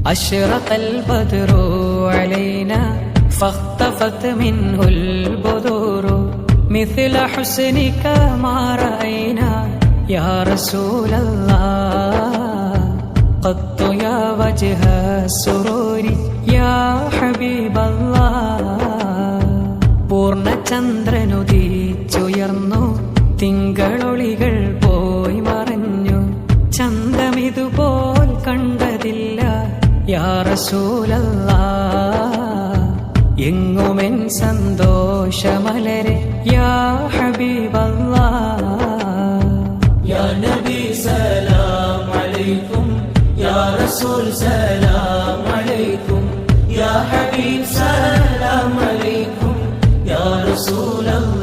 أشرق البدر علينا فاختفت منه البذور مثل حسنك ما رأينا يا رسول الله قط يا وجه السرور يا حبيب الله പൂർണ്ണചന്ദ്രനുദിച്ചുയർന്നു തിങ്കളൊളികൾ പോയി മറഞ്ഞു ചന്തമിതുപോൽ കണ്ടതില്ല യാ റസൂലല്ലാഹ് എങ്ങുമെൻ സന്തോഷമലരെ യാ ഹബീബല്ലാഹ് യാ നബി സലാം അലൈക്കും യാ റസൂൽ സലാം അലൈക്കും യാ ഹബീബ് സലാം അലൈക്കും യാ റസൂലല്ലാഹ്